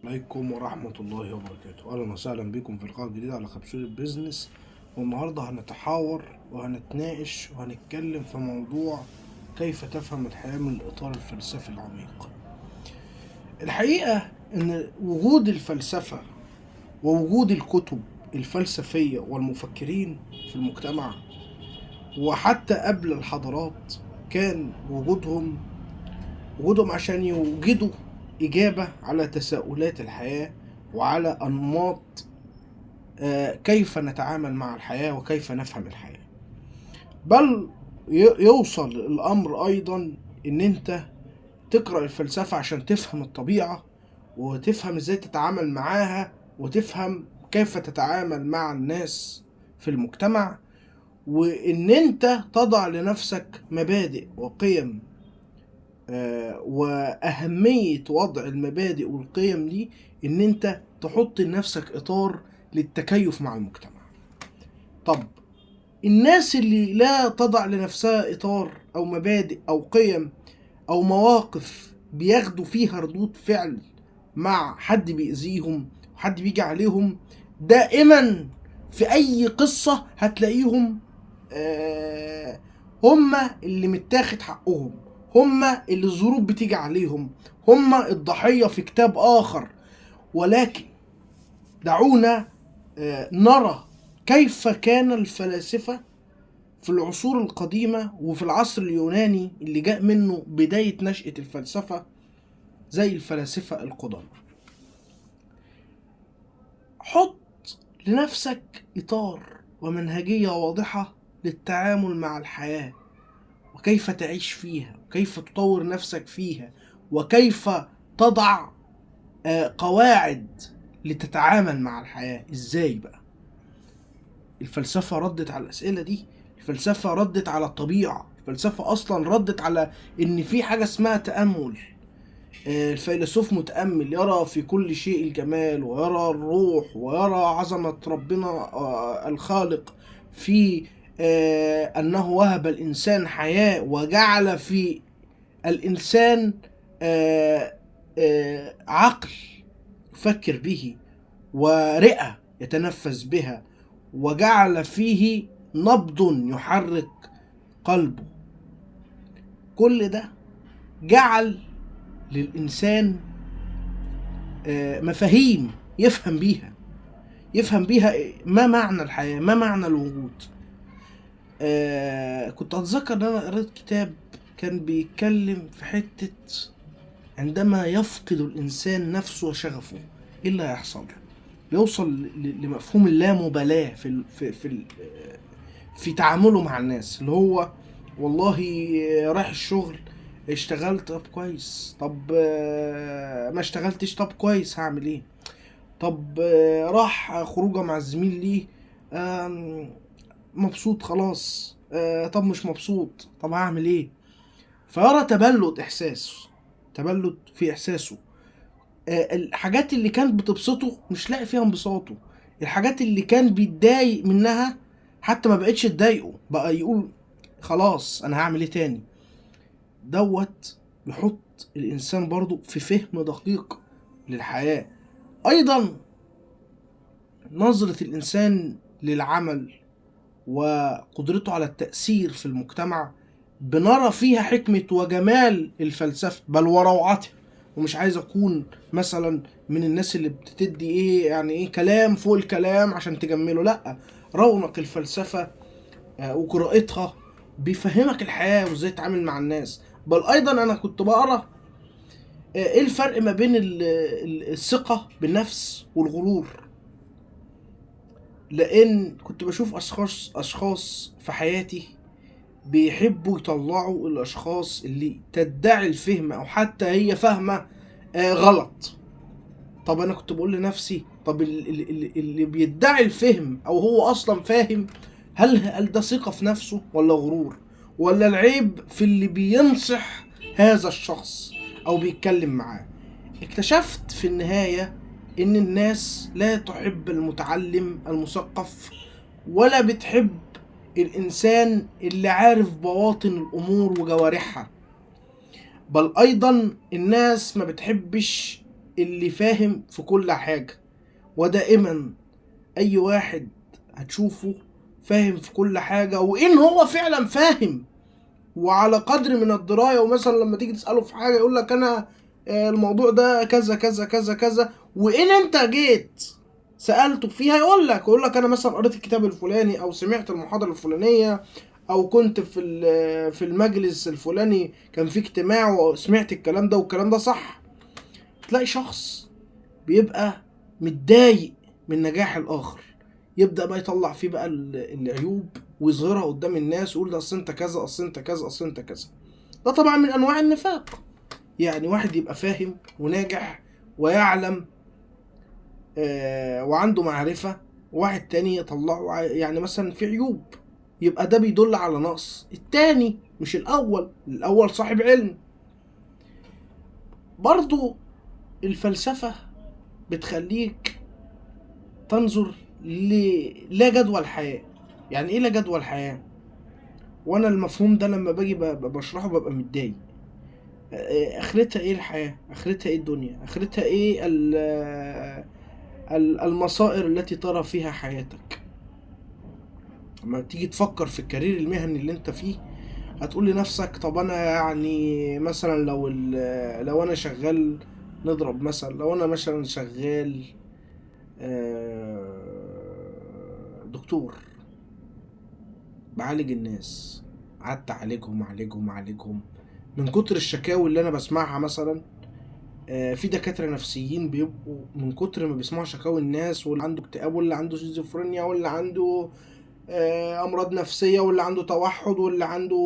عليكم ورحمة الله وبركاته. أهلا وسهلا بكم في لقاء جديد على كبسولة بيزنس. والنهاردة هنتحاور وهنتناقش وهنتكلم في موضوع كيف تفهم الحياة من الإطار الفلسفي العميق. الحقيقة إن وجود الفلسفة ووجود الكتب الفلسفية والمفكرين في المجتمع وحتى قبل الحضارات كان وجودهم عشان يوجدوا إجابة على تساؤلات الحياة وعلى أنماط كيف نتعامل مع الحياة وكيف نفهم الحياة. بل يوصل الأمر أيضا إن أنت تقرأ الفلسفة عشان تفهم الطبيعة وتفهم إزاي تتعامل معاها وتفهم كيف تتعامل مع الناس في المجتمع، وإن أنت تضع لنفسك مبادئ وقيم. وأهمية وضع المبادئ والقيم دي إن أنت تحط لنفسك إطار للتكيف مع المجتمع. طب الناس اللي لا تضع لنفسها إطار أو مبادئ أو قيم أو مواقف بياخدوا فيها ردود فعل مع حد بيأذيهم وحد بيجي عليهم، دائما في أي قصة هتلاقيهم هما اللي متاخد حقهم، هما اللي الظروف بتيجي عليهم، هما الضحية في كتاب آخر. ولكن دعونا نرى كيف كان الفلاسفة في العصور القديمة وفي العصر اليوناني اللي جاء منه بداية نشأة الفلسفة زي الفلاسفة القدامى. حط لنفسك إطار ومنهجية واضحة للتعامل مع الحياة وكيف تعيش فيها وكيف تطور نفسك فيها وكيف تضع قواعد لتتعامل مع الحياة. ازاي بقى؟ الفلسفة ردت على الأسئلة دي. الفلسفة ردت على الطبيعة. الفلسفة أصلا ردت على إن في حاجة اسمها تأمل. الفيلسوف متأمل يرى في كل شيء الجمال ويرى الروح ويرى عظمة ربنا الخالق في أنه وهب الإنسان حياة وجعل في الإنسان عقل يفكر به ورئة يتنفس بها وجعل فيه نبض يحرك قلبه. كل ده جعل للإنسان مفاهيم يفهم بيها ما معنى الحياة، ما معنى الوجود. كنت أتذكر أن أنا قرأت كتاب كان بيتكلم في حتة عندما يفقد الإنسان نفسه وشغفه إيه اللي هيحصل؟ يوصل لمفهوم اللامبالاة في تعامله مع الناس، اللي هو والله رايح الشغل اشتغلت طب كويس، طب ما اشتغلتش طب كويس هعمل ايه، طب راح خروجه مع الزميل ليه مبسوط خلاص، طب مش مبسوط طب هعمل ايه. فيرى تبلد في احساسه. الحاجات اللي كانت بتبسطه مش لاقي فيها انبساطه. الحاجات اللي كان بيتضايق منها حتى ما بقتش تضايقه، بقى يقول خلاص انا هعمل ايه تاني. بيحط الانسان برضو في فهم دقيق للحياة. ايضا نظرة الانسان للعمل وقدرته على التأثير في المجتمع بنرى فيها حكمة وجمال الفلسفة بل وروعتها. ومش عايز اكون مثلا من الناس اللي بتدي ايه كلام فوق الكلام عشان تجمله، لا، رونق الفلسفة وقراءتها بيفهمك الحياة وازاي تتعامل مع الناس. بل ايضا انا كنت بقرا ايه الفرق ما بين الثقة بالنفس والغرور، لان كنت بشوف اشخاص في حياتي بيحبوا يطلعوا الاشخاص اللي تدعي الفهم او حتى هي فاهمة غلط. طب انا كنت بقول لنفسي طب اللي بيدعي الفهم او هو اصلا فاهم، هل ده ثقة في نفسه ولا غرور، ولا العيب في اللي بينصح هذا الشخص او بيتكلم معاه. اكتشفت في النهاية ان الناس لا تحب المتعلم المثقف ولا بتحب الانسان اللي عارف بواطن الامور وجوارحها. بل ايضا الناس ما بتحبش اللي فاهم في كل حاجة. ودائما اي واحد هتشوفه فاهم في كل حاجة، وان هو فعلا فاهم وعلى قدر من الدراية، ومثلا لما تيجي تسأله في حاجة يقول لك انا الموضوع ده كذا كذا كذا كذا، وان انت جيت سألته فيها يقول لك انا مثلا قريت الكتاب الفلاني، او سمعت المحاضرة الفلانية، او كنت في المجلس الفلاني كان في اجتماع وسمعت الكلام ده والكلام ده صح. تلاقي شخص بيبقى متضايق من نجاح الاخر، يبدأ بقى يطلع فيه بقى العيوب ويظهرها قدام الناس، ويقول ده اصل انت كذا اصل انت كذا اصل انت كذا. ده طبعا من انواع النفاق. يعني واحد يبقى فاهم وناجح ويعلم وعنده معرفة، وواحد تاني يطلعه يعني مثلا في عيوب، يبقى ده بيدل على نقص التاني مش الأول صاحب علم. برضو الفلسفة بتخليك تنظر لا جدوى الحياة. يعني ايه لا جدوى الحياة؟ وانا المفهوم ده لما باجي بشرحه ببقى متضايق. اخرتها ايه الحياة؟ اخرتها ايه الدنيا؟ اخرتها ايه المصائر التي ترى فيها حياتك؟ لما تيجي تفكر في الكارير المهني اللي انت فيه هتقول لنفسك طب انا يعني مثلا لو انا شغال، نضرب مثلا، لو انا مثلا شغال دكتور بعالج الناس، قعدت اعالجهم من كتر الشكاوي اللي انا بسمعها مثلا. في دكاترة نفسيين بيبقوا من كتر ما بيسمعوا شكاوي الناس، واللي عنده اكتئاب واللي عنده شيزوفرينيا واللي عنده امراض نفسية واللي عنده توحد واللي عنده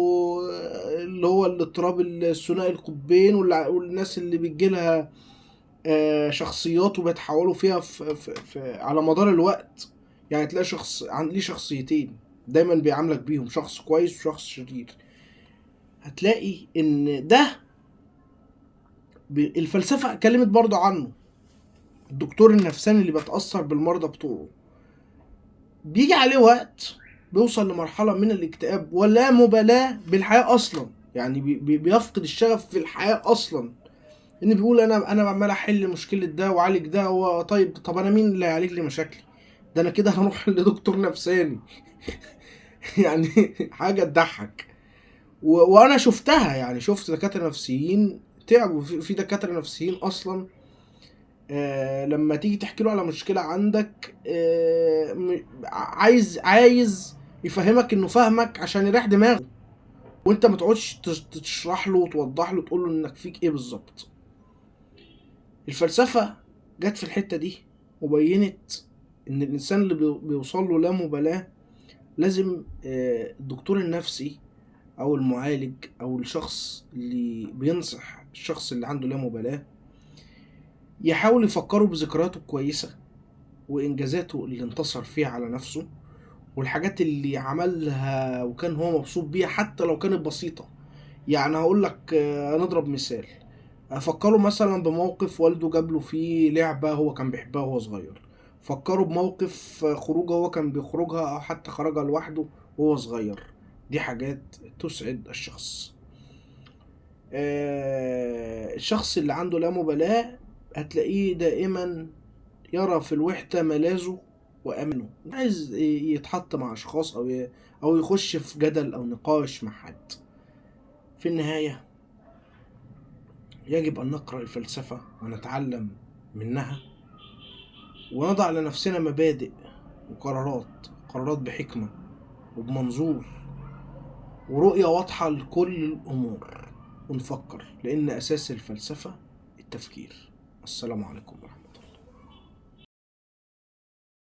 اللي هو الاضطراب الثنائي القطبين، والناس اللي بيجيلها شخصيات وبيتحولوا فيها في على مدار الوقت. يعني تلاقي شخص ليه شخصيتين دايما بيعاملك بيهم، شخص كويس وشخص شرير. هتلاقي ان ده الفلسفة اتكلمت برضو عنه. الدكتور النفساني اللي بيتأثر بالمرضى بتوعه بيجي عليه وقت بيوصل لمرحلة من الاكتئاب ولا مبالاة بالحياة أصلا. يعني بيفقد الشغف في الحياة أصلا، إن بيقول أنا عمال أحل مشكلة ده وعالج ده، طب أنا مين اللي هيعالج لي مشاكلي؟ ده أنا كده هروح لدكتور نفساني. يعني حاجة تضحك. وأنا شفتها، يعني شفت دكاترة نفسيين تعبوا. في دكاترة نفسيين أصلا لما تيجي تحكي له على مشكلة عندك عايز يفهمك انه فاهمك عشان يريح دماغه، وانت ما تقعدش تشرح له وتوضح له تقول له انك فيك ايه بالظبط. الفلسفة جت في الحتة دي وبينت ان الانسان اللي بيوصل له لا مبالاة لازم الدكتور النفسي او المعالج او الشخص اللي بينصح الشخص اللي عنده لا مبالاة يحاول يفكره بذكرياته الكويسة وإنجازاته اللي انتصر فيها على نفسه، والحاجات اللي عملها وكان هو مبسوط بيها حتى لو كانت بسيطة. يعني هقول لك نضرب مثال، أفكره مثلا بموقف والده جاب له فيه لعبة هو كان بيحبها وهو صغير، فكره بموقف خروجه هو كان بيخرجها أو حتى خرجها لوحده وهو صغير. دي حاجات تسعد الشخص. الشخص اللي عنده لا مبالاة هتلاقيه دائما يرى في الوحدة ملاذه وأمنه، عايز يتحط مع أشخاص أو يخش في جدل أو نقاش مع حد. في النهاية يجب أن نقرأ الفلسفة ونتعلم منها، ونضع لنفسنا مبادئ قرارات بحكمة وبمنظور ورؤية واضحة لكل الأمور، ونفكر، لأن أساس الفلسفة التفكير. السلام عليكم ورحمة الله.